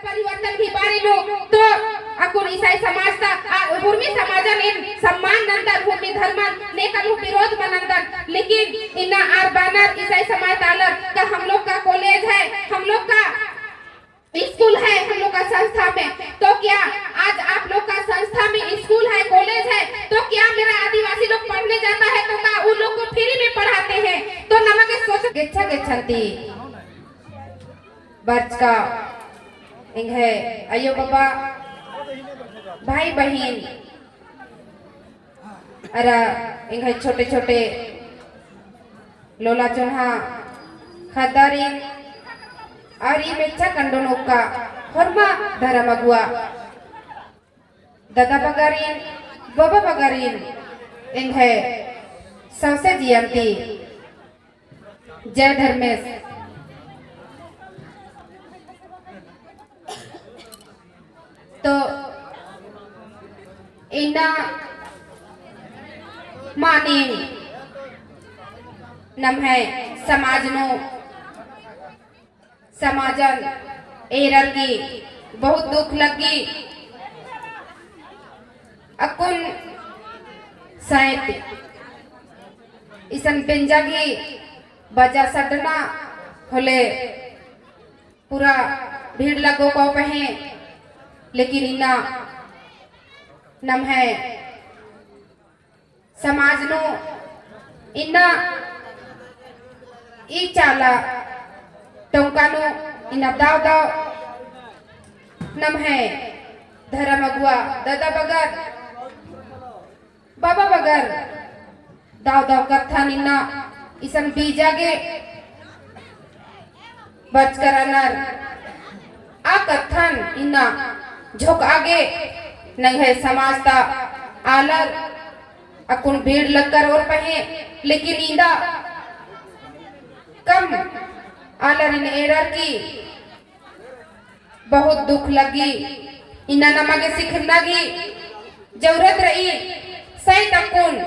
परिवर्तन की बारे में तो अकुन ईसाई समाज ता भूमि समाजन इन सम्मान नंदन भूमि धर्म नेकल विरोध मनंदन लेकिन इना आर बानर ईसाई समाज तालर का हम लोग का कॉलेज है, हम लोग का स्कूल है, हम लोग का संस्था में, तो क्या आज आप लोग का संस्था में स्कूल है, कॉलेज है, तो क्या मेरा आदिवासी लोग पढ़ने जाता है तो क्या उन लोग को फ्री में पढ़ाते हैं? तो नमक सोच गेच्छा गेच्छन्ति बर्च का इंगे अयो बाबा भाई बहन अरा इंगे छोटे छोटे लोला चोन्हा खदारी और ये बेचा कंडोनों का हरमा धर्म अगुआ दादा बगारीन बाबा बगारीन इंगे सबसे जियंती जय धर्मेश तो इना मानी नम है समाज नो समाजन एरर की बहुत दुख लगी अकुन साहित्य इसन पेंजागी बजा सटना होले पूरा भीड़ लगो को पहे लेकिन इना नम है समाज नो इना ई चाला टोंकानो इना दाव दाव नम है धर्म अगुआ दादा बगर बाबा बगर दाव दाव कथन इना इसन बीजागे बच करनर आ कथन इना झोक आगे नहीं है समाज ता आलर अकुन भीड़ लगकर और पहे लेकिन इंदा कम आलर इन एरर की बहुत दुख लगी इना नमगे सिखना की जरूरत रही सही तकुन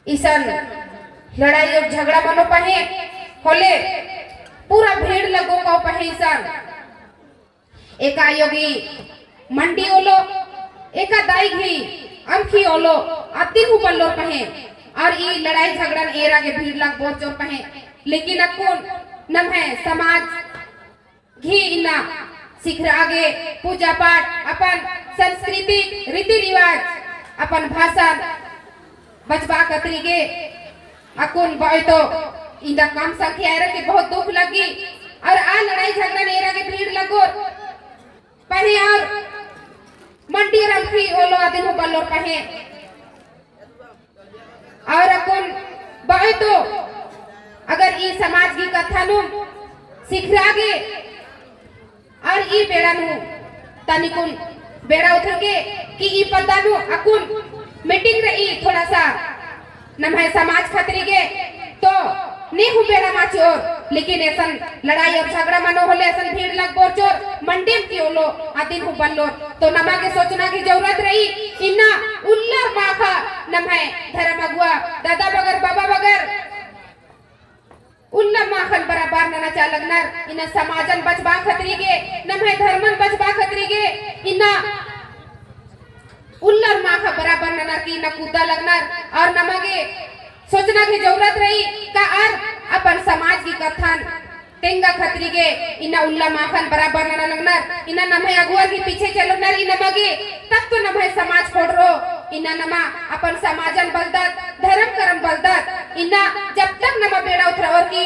इसन लड़ाई और झगड़ा बनो पहे होले पूरा भीड़ लगो को पहे इसन एका योगी मंडी ओलो एका दाई घी अमखी ओलो अति हुबल्लो पहे और ये लड़ाई झगड़ा एरा के भीड़ लग बहुत जोर पहे लेकिन अकुन नम है समाज घी इना सीख आगे पूजा पाठ अपन संस्कृति रीति रिवाज अपन भाषा बचबा कतरीगे अकुन बॉय तो इंदा कम संख्या एरा के बहुत दुख लगी और आ लड़ाई झगड़ा एरा के भीड़ लगो पहे और मंडी रंखी ओलो आदिन हुबल्लो पहे और अकुन बाय तो अगर ई समाज की कथा नु सिखरागे और ई बेड़ा नु तनिकुन बेड़ा उठर के कि ई पता नु अकुन मीटिंग रही थोड़ा सा नम है समाज खतरी के तो ने हु बेड़ा माचोर लेकिन ऐसन लड़ाई और झगड़ा मनो होले ऐसन भीड़ लग बोचोर मंडी की ओलो आदिन हु बल्लो तो नमा के सोचना की जरूरत रही इन्ना उल्लर माखा नम है धर्म अगुआ दादा बगर बाबा बगर उल्लर माखन बराबर नना चालगनर इना समाजन बचबा खतरी के नम है धर्मन बचबा खतरी के इना उल्लर माखा बराबर नना की न कूदा लगनर और नमगे सोचना की जरूरत रही का और अपन समाज की कथन तेंगा खतरी के इना उल्ला माखन बराबर नना लगनर इना नमे अगुआ के पीछे चलनर इना मगे तब तो नमे समाज फोड़ रो इना नमा अपन समाजन बलदत धर्म कर्म बलदत इना जब तक नमा बेड़ा उतरावर की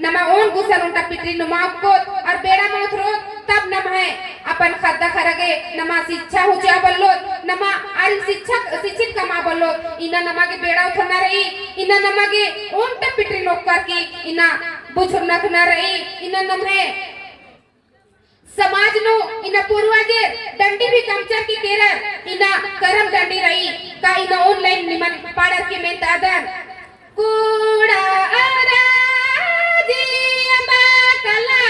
नमा ओन गुसन उनका पिटरी नुमा को और बेड़ा में उतरो तब नम है अपन खद्दा खरगे नमा शिक्षा हो जा बल्लो नमा आल शिक्षक शिक्षित कमा बल्लो इना नमा के बेड़ा उठना रही इना नमा के ओन टा पिटरी नौकर की इना बुझुरनक न रही इना नम है समाज नो इना पूर्वजे डंडी भी कमचर की केरर इना करम डंडी रही का इना ऑनलाइन निमन पाड़र के में दादर कूड़ा आरा जी अबा कला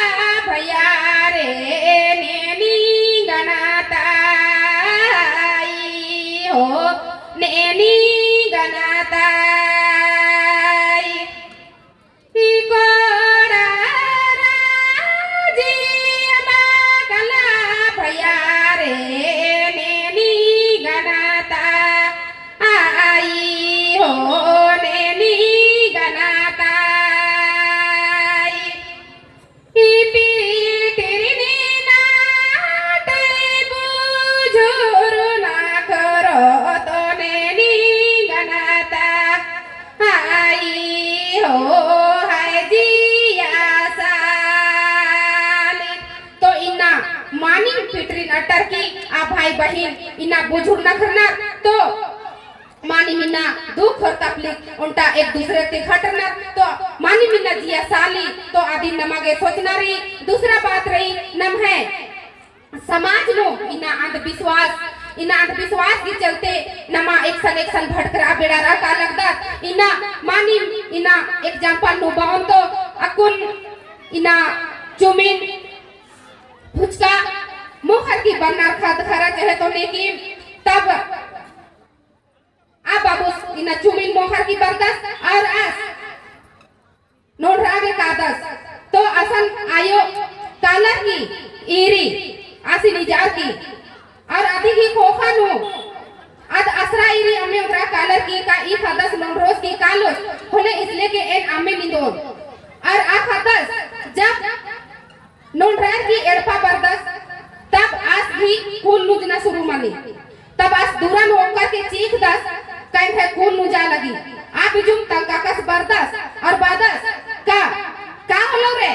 भैया रे नेनी गनाताई हो नेनी गनाताई कोड़ा राजी अटर की आ भाई बहन इना बुजुर्ग न करना तो मानी मिन्ना दुख और तकलीफ उनका एक दूसरे से घटना तो मानी मिन्ना जिया साली तो आदि नमागे सोचना रही। दूसरा बात रही नम है समाज नो इना अंधविश्वास के चलते नमा एक सन भटकरा बेड़ा का लगता इना मानी इना एग्जांपल नो बाउन तो अकुन इना चुमिन फुचका मुखर की बनना खाद खरा चाहे तो लेकिन तब आ बाबू इना चुमिन मोहर की बरदस और आस नोट रागे कादस तो असन आयो कालर की ईरी आसी निजार की और आदि की खोखा नो अद असरा ईरी अमे उतरा कालर की का ई खदस नोरोस की कालोस होने इसलिए के एक आमे निंदोन और आ खदस जब नोटरार की एड़पा बरदस तब आस भी कूल नुजना शुरू मानी तब आस दूरन होकर के चीख दस कहीं है कूल नुजा लगी आप जुम तंकाकस बरदस और बादस का होलो रे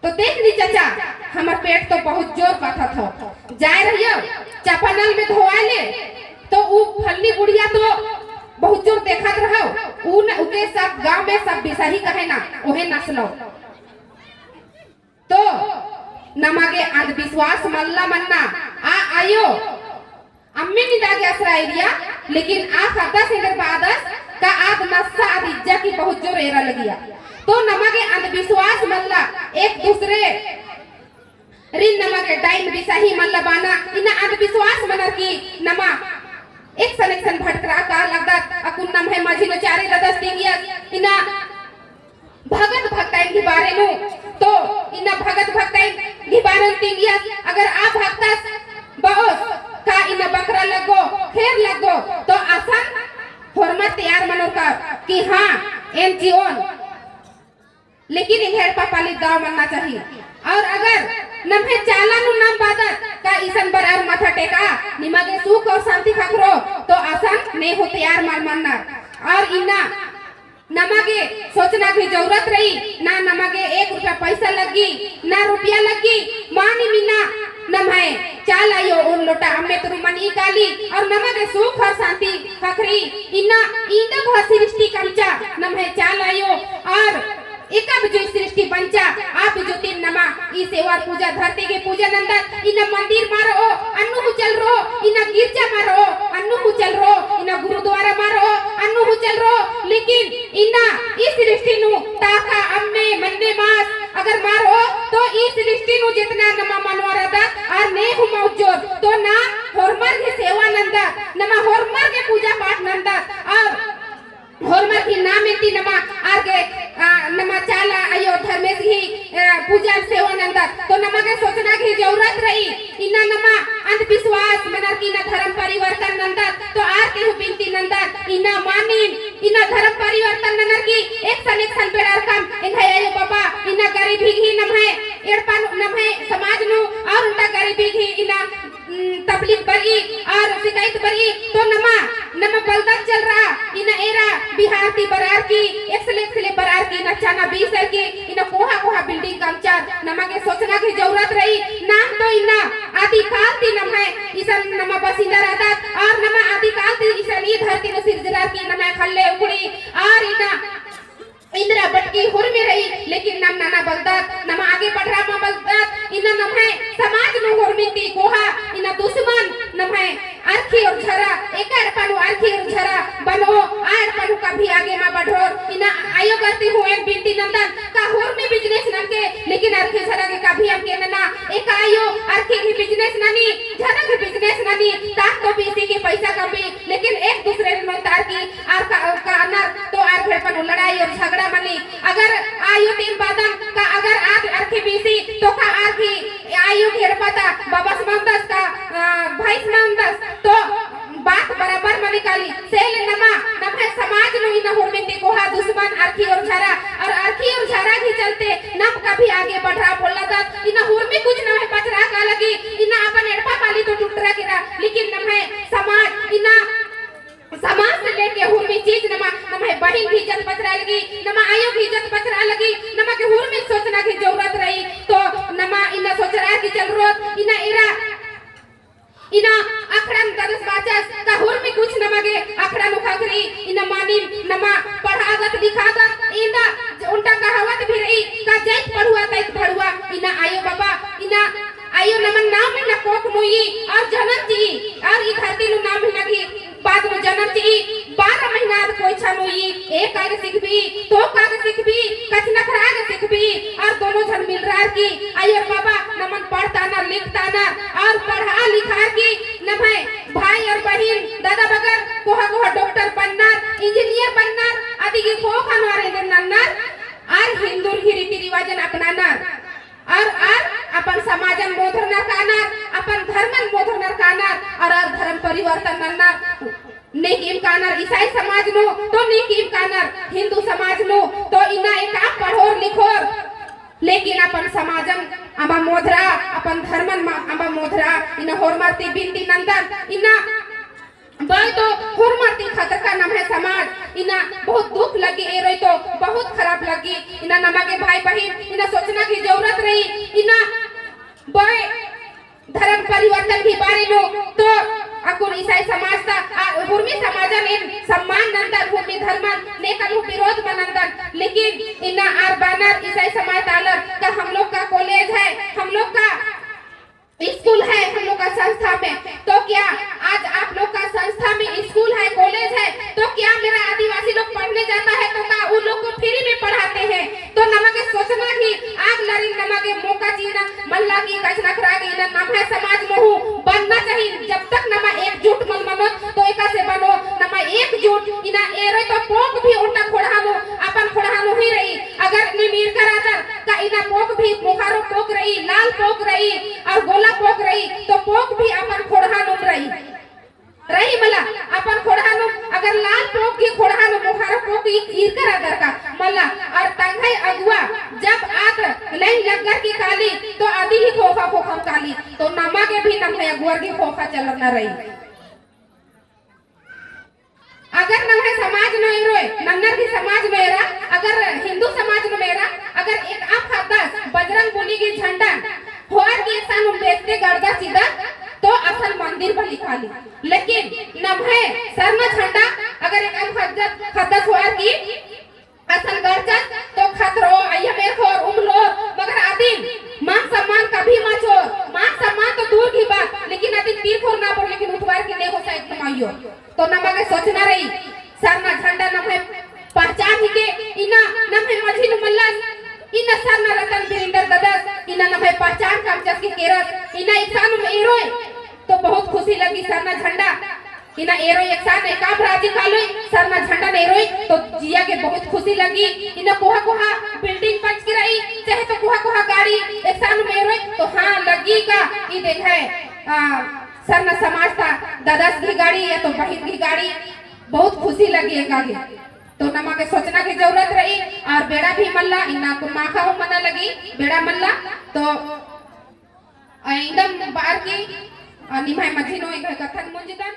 तो देख ली चाचा हमार पेट तो बहुत जोर पाथा था जाए रहियो चापानल में धोआ ले तो ऊ फल्ली बुढ़िया तो बहुत जोर देखत रहो उके सब गांव में सब बिसाही कहे ना ओहे नस्लो तो नमागे अंधविश्वास मल्ला मन्ना आ आयो अम्मी निदागे असरा एरिया लेकिन आ खाता से बादस का आद नस्सा आद इज्जा की बहुत जोर एरा लगिया तो नमागे अंधविश्वास मल्ला एक दूसरे रिन नमागे डाइन बिसाही मल्ला बाना इना अंधविश्वास मनर की नमा एक सन भटकरा का लगदा अकुन नम है माझिनो चारे लदस तिंगिया इना भगत भक्ताइन के बारे में तो इना भगत भक्ताइन के बारे में तिंगिया अगर आप भक्तस बॉस का इना बकरा लगो खेर लगो तो आसान फॉर्मेट तैयार मनो का कि हाँ एनजीओन लेकिन इधर पापाली गांव बनना चाहिए और अगर नम्हे चालानु नाम बादत का ईसन बरार माथा टेका निमागे सुख और शांति खकरो तो आसान नहीं हो तैयार मार मानना और इना नमागे सोचना की जरूरत रही ना नमागे 1 रुपया पैसा लगी ना रुपया लगी मानी मीना नम्हे चाल आयो उन लोटा अम्मे तुरु मनी काली और नमागे सुख और शांति खखरी इना इंदा भा सृष्टि कंचा नम्हे चाल आयो और एका जो सृष्टि पंचा आप जो तीन नमा ई सेवा पूजा धरती के पूजा नंदन इना मंदिर मारो अन्नु हुचल रो इना गिरजा मारो अन्नु हुचल रो इना गुरुद्वारा मारो अन्नु हुचल रो लेकिन इना ई सृष्टि नु ताका अम्मे मन्ने मास अगर मारो तो ई सृष्टि नु जितना नमा मनवारा दा और ने हुमा उज्जोर तो ना होरमर के सेवा नंदा नमा होरमर के पूजा पाठ नंदा और होरमर की नाम एती नमा आगे नमा चाला आयो धर्मेश ही पूजा सेवा नंदा तो नमा के सोचना की जरूरत रही इना नमा अंधविश्वास मनर की ना धर्म परिवर्तन नंदा तो आर के हु बिनती नंदा इना मानी इना धर्म परिवर्तन ननर की एक सन बेड़ार काम एंघाय आयो बाबा इना गरीबी ही नमहे एड़पा नमहे समाज नु और उनका गरीबी ही इना तबलीग बरी और शिकायत बरी तो नमा बलदक चल रहा इना एरा बिहार की बरार की एक्सले बरार की नचाना 20 की इना कोहा बिल्डिंग कामचार नमा के सोचना की जरूरत रही नाम तो इना आदि काल ती नमा इसन नमा बसिंदा रहता और नमा आदि काल ती इसन ई धरती नु सिरजरा की नमा खल्ले उखड़ी और इना इंदिरा बटकी हुर में रही लेकिन नम नाना बलदात नमा आगे बढ़ रहा बलदात इना नम है समाज में हुर मिंती कोहा इना दुश्मन नम है आरखी और झरा एकर पनु आरखी और झरा बनो आर पनु कभी आगे मा बढ़ो इना आयो करती हूं एक बिनती नंदन का हुर में बिजनेस नन के लेकिन आरखी झरा के कभी हम के नना एक आयो आरखी की बिजनेस ननी झरा की बिजनेस ननी ताक तो बीसी के पैसा कभी लेकिन एक दूसरे में तार की आर का अनर तो आर फिर पनु लड़ाई और झगड़ा मनी अगर आयु तीन बादम का अगर आज आरखी बीसी तो का आरखी आयु घेर पता बाबा समंदस का भाई समंदस तो बात बराबर मनी काली सेल नमा नमः समाज नु इना होर में कोहा दुश्मन आरखी और झरा और आरखी और झरा के चलते नम कभी आगे बढ़ रहा बोला था इना होर में कुछ न है बचरा का लगी इना अपन एड़पा पाली तो टूट रहा गिरा लेकिन नमः समाज इना समाज से लेके हुर में चीज नमा बहन की इज्जत बचरा लगी नमा आयो की इज्जत बचरा लगी नमा के हुर में सोचना की जरूरत रही तो नमा इना सोच रहा की जरूरत इना एरा खानु खाकरी इना मानी नमा पढ़ागत लिखागत इंदा उल्टा कहावत भी रही का जैत पढ़ुआ तैत भड़ुआ इना आयो बाबा इना आयो नमन नाम इना कोक मुई और जन्म जी और ई धरती नु नाम ही लगी बाद में जन्म जी 12 महीना कोई छनुई एक काग सिखबी तो काग सिखबी कछ नखराग सिखबी और दोनों जन मिल रहा की आयो बाबा नमन पढ़ता ना लिखता ना और पढ़ा लिखा की न भाई और बहन दादा बगर कोहा कोहा डॉक्टर बनना इंजीनियर बनना आदि की खो खानवारे देना और हिंदू की रीति रिवाजन अपनाना और अपन समाजन मोधरनर काना अपन धर्मन मोधरनर काना और धर्म परिवर्तन नन्ना नेकीम कानर ईसाई समाज नो तो नेकीम कानर हिंदू समाज नो तो इना एक पढ़ोर लिखोर लेकिन अपन समाजन अबा मोधरा अपन धर्मन अबा मोधरा इना होरमाती बिंदी नंदन इना भाई तो हुरमती खतर का नाम है समाज इना बहुत दुख लगी ए रही तो बहुत खराब लगी इना नमागे भाई बहन इना सोचना की जरूरत रही इना भाई धर्म परिवर्तन के बारे में तो अकुल ईसाई समाज ता हुरमी समाजन इन सम्मान नंदन हुरमी धर्मन नेकनु विरोध मनंदन लेकिन इना आर बानर ईसाई समाज तालर का हम लोग का कॉलेज है हम लोग का स्कूल है हम लोग का संस्था में तो क्या आज आप लोग का संस्था में स्कूल है कॉलेज है तो क्या मेरा आदिवासी लोग पढ़ने जाता है तो का उन लोग को फ्री में पढ़ाते हैं तो नमके सोचना ही आग लड़ी नमके मौका जीना मल्ला की कच नखरा की ना नम है समाज महू बनना चाहिए जब तक नमा एकजुट मन मनो तो एका से बनो नमा एकजुट इना एरे तो पोक भी उल्टा खोड़ानो अपन खोड़ानो ही रही अगर निमीर करादर का इना पोक भी मुखारो पोक रही लाल पोक रही और गोला पोक रही तो पोक भी अपन खोड़ानो रही मला अपन खोड़ानो अगर लाल पोक की खोड़ानो मुखारो पोक ईर करादर का मला और तंगई अगुआ जब आत लाइन लगकर की काली तो आदि ही खोखा खोखम काली तो नमा के भी नम है अगुआ की खोखा चलना रही अगर न है समाज में रोए नन्नर की समाज में रा अगर हिंदू समाज में मेरा अगर एक आप खाता बजरंग बली की झंडा होर की इंसान बेचते गर्दा सीधा तो असल मंदिर पर लिखा ली लेकिन न है शर्मा झंडा अगर एक हम खद्दस होर की असल गर्दा तो खतरो आया मेरे को और उमलो मगर आदिम मान सम्मान कभी मत छोड़ मान सम्मान तो दूर की बात लेकिन आदिम तीर खोर ना पड़ लेकिन उठवार के देखो साइड कमाइयो तो नमा के सोचना रही सरना झंडा नम है पहचान ही के इना नम है मझिन मल्लन इना सरना रतन बिरिंदर ददस इना नम है पहचान काम जस के केरस इना इंसान में एरोय तो बहुत खुशी लगी सरना झंडा इना एरो एक साथ काम राजी कालो सरना झंडा ने एरोय तो जिया के बहुत खुशी लगी इना कोहा कोहा बिल्डिंग पंच की रही चाहे तो कोहा कोहा गाड़ी एक साथ में एरोय तो हां लगी का ये देख है सरना समाज था दादास की गाड़ी या तो बहन की गाड़ी बहुत खुशी लगी है आगे तो नमा के सोचना की जरूरत रही और बेड़ा भी मल्ला इना को माखा हो मना लगी बेड़ा मल्ला तो एकदम बार की निभाई मझिनो एक कथन मुंजदन